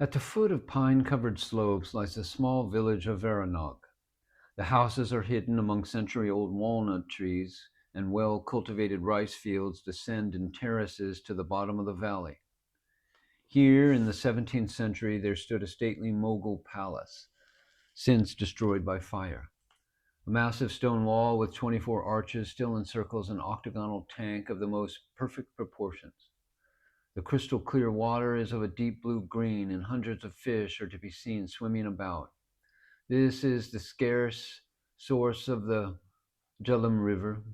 At the foot of pine-covered slopes lies the small village of Veranag. The houses are hidden among century-old walnut trees, and well-cultivated rice fields descend in terraces to the bottom of the valley. Here, in the 17th century, there stood a stately Mughal palace, since destroyed by fire. A massive stone wall with 24 arches still encircles an octagonal tank of the most perfect proportions. The crystal clear water is of a deep blue green, and hundreds of fish are to be seen swimming about. This is the scarce source of the Jhelum River.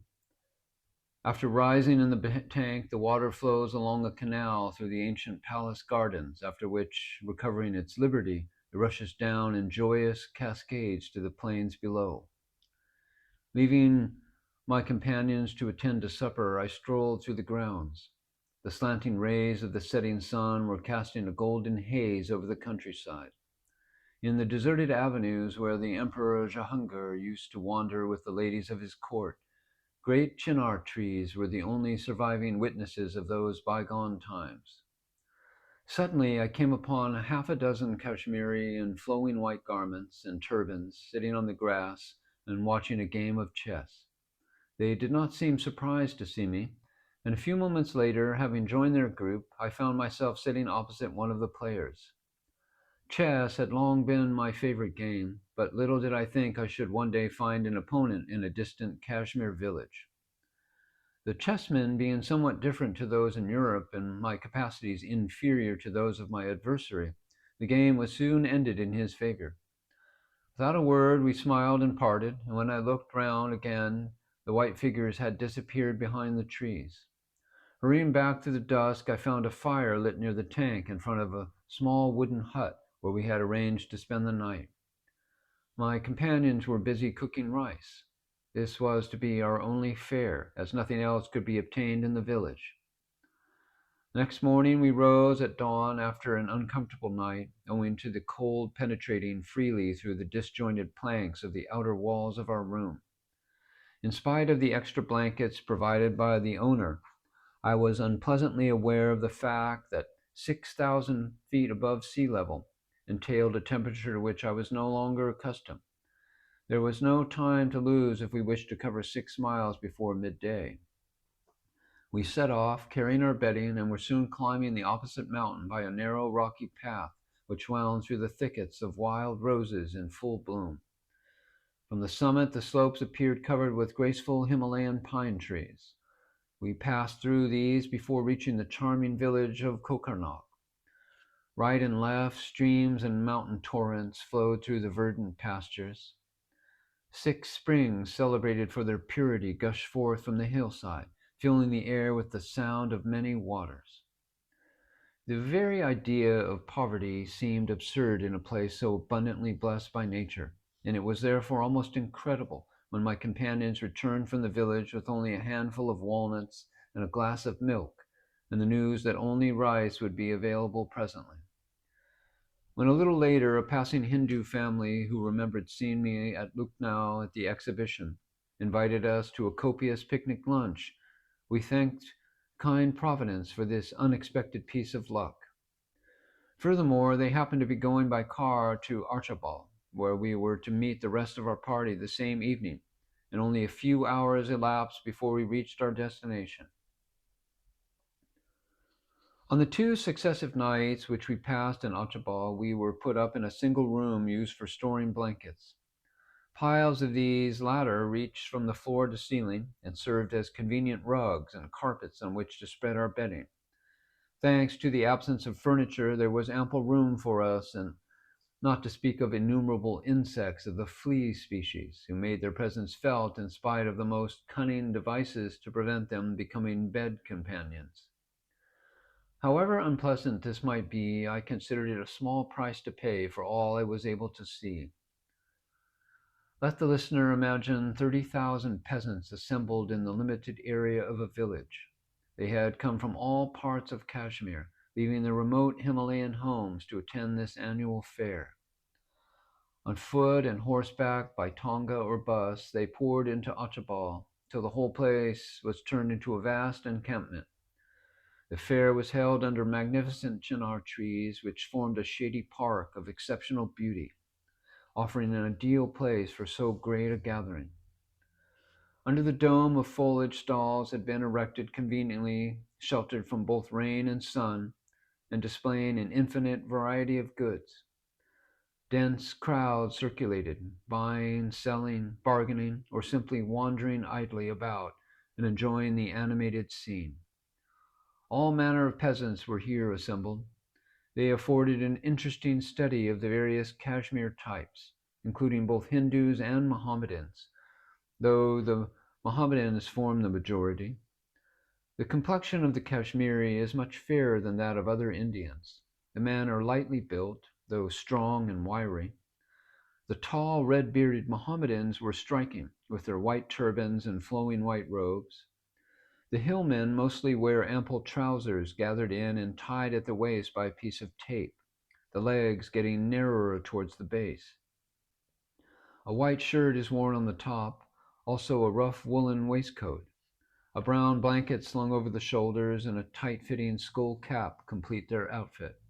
After rising in the tank, the water flows along a canal through the ancient palace gardens, after which, recovering its liberty, it rushes down in joyous cascades to the plains below. Leaving my companions to attend to supper, I strolled through the grounds. The slanting rays of the setting sun were casting a golden haze over the countryside. In the deserted avenues where the Emperor Jahangir used to wander with the ladies of his court, great chinar trees were the only surviving witnesses of those bygone times. Suddenly, I came upon half a dozen Kashmiri in flowing white garments and turbans sitting on the grass and watching a game of chess. They did not seem surprised to see me, and a few moments later, having joined their group, I found myself sitting opposite one of the players. Chess had long been my favorite game, but little did I think I should one day find an opponent in a distant Kashmir village. The chessmen being somewhat different to those in Europe and my capacities inferior to those of my adversary, the game was soon ended in his favor. Without a word, we smiled and parted, and when I looked round again, the white figures had disappeared behind the trees. Hurrying back through the dusk, I found a fire lit near the tank in front of a small wooden hut where we had arranged to spend the night. My companions were busy cooking rice. This was to be our only fare, as nothing else could be obtained in the village. Next morning we rose at dawn after an uncomfortable night, owing to the cold penetrating freely through the disjointed planks of the outer walls of our room. In spite of the extra blankets provided by the owner, I was unpleasantly aware of the fact that 6,000 feet above sea level entailed a temperature to which I was no longer accustomed. There was no time to lose if we wished to cover 6 miles before midday. We set off, carrying our bedding, and were soon climbing the opposite mountain by a narrow rocky path which wound through the thickets of wild roses in full bloom. From the summit, the slopes appeared covered with graceful Himalayan pine trees. We passed through these before reaching the charming village of Kokarnak. Right and left, streams and mountain torrents flowed through the verdant pastures. 6 springs celebrated for their purity gushed forth from the hillside, filling the air with the sound of many waters. The very idea of poverty seemed absurd in a place so abundantly blessed by nature, and it was therefore almost incredible when my companions returned from the village with only a handful of walnuts and a glass of milk, and the news that only rice would be available presently. When a little later a passing Hindu family who remembered seeing me at Lucknow at the exhibition invited us to a copious picnic lunch, we thanked kind Providence for this unexpected piece of luck. Furthermore, they happened to be going by car to Archibald, where we were to meet the rest of our party the same evening, and only a few hours elapsed before we reached our destination. On the 2 successive nights which we passed in Archibald, we were put up in a single room used for storing blankets. Piles of these latter reached from the floor to ceiling and served as convenient rugs and carpets on which to spread our bedding. Thanks to the absence of furniture, there was ample room for us, and not to speak of innumerable insects of the flea species, who made their presence felt in spite of the most cunning devices to prevent them becoming bed companions. However unpleasant this might be, I considered it a small price to pay for all I was able to see. Let the listener imagine 30,000 peasants assembled in the limited area of a village. They had come from all parts of Kashmir, leaving their remote Himalayan homes to attend this annual fair. On foot and horseback, by tonga or bus, they poured into Archibald till the whole place was turned into a vast encampment. The fair was held under magnificent chinar trees, which formed a shady park of exceptional beauty, offering an ideal place for so great a gathering. Under the dome of foliage stalls had been erected conveniently, sheltered from both rain and sun, and displaying an infinite variety of goods. Dense crowds circulated, buying, selling, bargaining, or simply wandering idly about and enjoying the animated scene. All manner of peasants were here assembled. They afforded an interesting study of the various Kashmir types, including both Hindus and Mohammedans, though the Mohammedans form the majority. The complexion of the Kashmiri is much fairer than that of other Indians. The men are lightly built, though strong and wiry. The tall, red-bearded Mohammedans were striking, with their white turbans and flowing white robes. The hillmen mostly wear ample trousers gathered in and tied at the waist by a piece of tape, the legs getting narrower towards the base. A white shirt is worn on the top, also a rough woolen waistcoat. A brown blanket slung over the shoulders and a tight-fitting skull cap complete their outfit.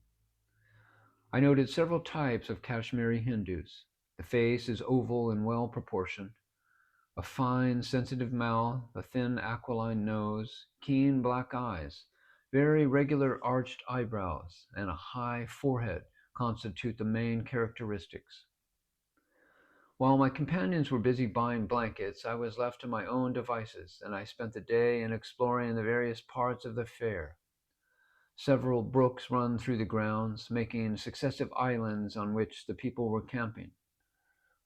I noted several types of Kashmiri Hindus. The face is oval and well proportioned. A fine, sensitive mouth, a thin aquiline nose, keen black eyes, very regular arched eyebrows, and a high forehead constitute the main characteristics. While my companions were busy buying blankets, I was left to my own devices, and I spent the day in exploring the various parts of the fair. Several brooks run through the grounds, making successive islands on which the people were camping.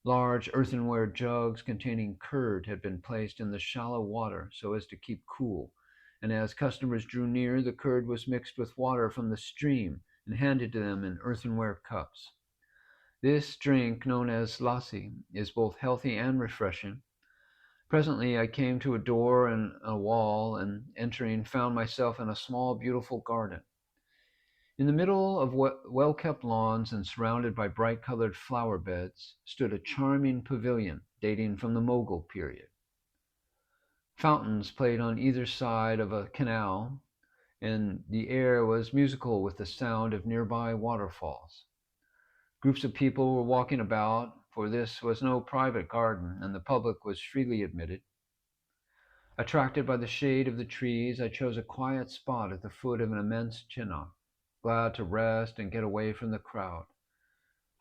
Large earthenware jugs containing curd had been placed in the shallow water so as to keep cool, and as customers drew near, the curd was mixed with water from the stream and handed to them in earthenware cups. This drink, known as lassi, is both healthy and refreshing. Presently I came to a door in a wall, and entering found myself in a small, beautiful garden. In the middle of well-kept lawns and surrounded by bright-colored flower beds stood a charming pavilion dating from the Mughal period. Fountains played on either side of a canal, and the air was musical with the sound of nearby waterfalls. Groups of people were walking about, for this was no private garden, and the public was freely admitted. Attracted by the shade of the trees, I chose a quiet spot at the foot of an immense chinar, glad to rest and get away from the crowd.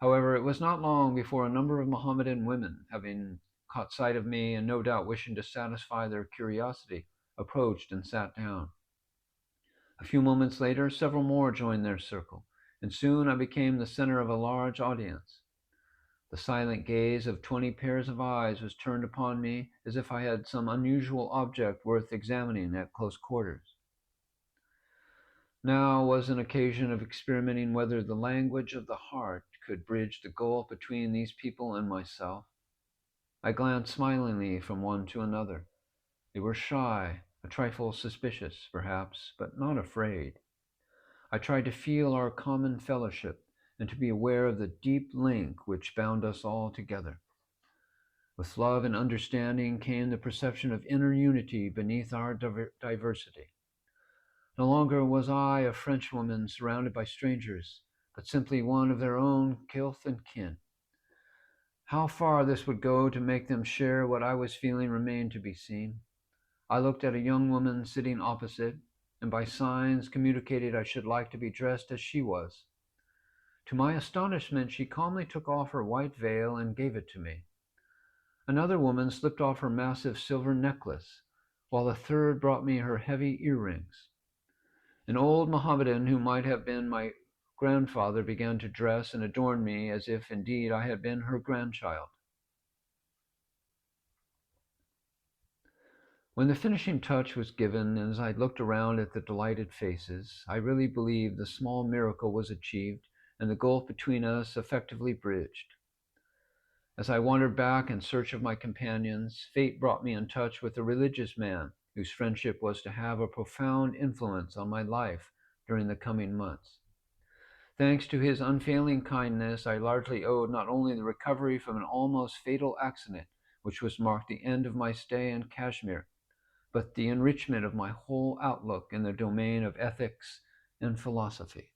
However, it was not long before a number of Mohammedan women, having caught sight of me and no doubt wishing to satisfy their curiosity, approached and sat down. A few moments later, several more joined their circle, and soon I became the center of a large audience. The silent gaze of 20 pairs of eyes was turned upon me as if I had some unusual object worth examining at close quarters. Now was an occasion of experimenting whether the language of the heart could bridge the gulf between these people and myself. I glanced smilingly from one to another. They were shy, a trifle suspicious, perhaps, but not afraid. I tried to feel our common fellowship and to be aware of the deep link which bound us all together. With love and understanding came the perception of inner unity beneath our diversity. No longer was I a Frenchwoman surrounded by strangers, but simply one of their own kith and kin. How far this would go to make them share what I was feeling remained to be seen. I looked at a young woman sitting opposite, and by signs communicated I should like to be dressed as she was. To my astonishment, she calmly took off her white veil and gave it to me. Another woman slipped off her massive silver necklace, while a third brought me her heavy earrings. An old Mohammedan who might have been my grandfather began to dress and adorn me as if indeed I had been her grandchild. When the finishing touch was given, and as I looked around at the delighted faces, I really believed the small miracle was achieved and the gulf between us effectively bridged. As I wandered back in search of my companions, fate brought me in touch with a religious man whose friendship was to have a profound influence on my life during the coming months. Thanks to his unfailing kindness, I largely owed not only the recovery from an almost fatal accident, which was marked the end of my stay in Kashmir, but the enrichment of my whole outlook in the domain of ethics and philosophy.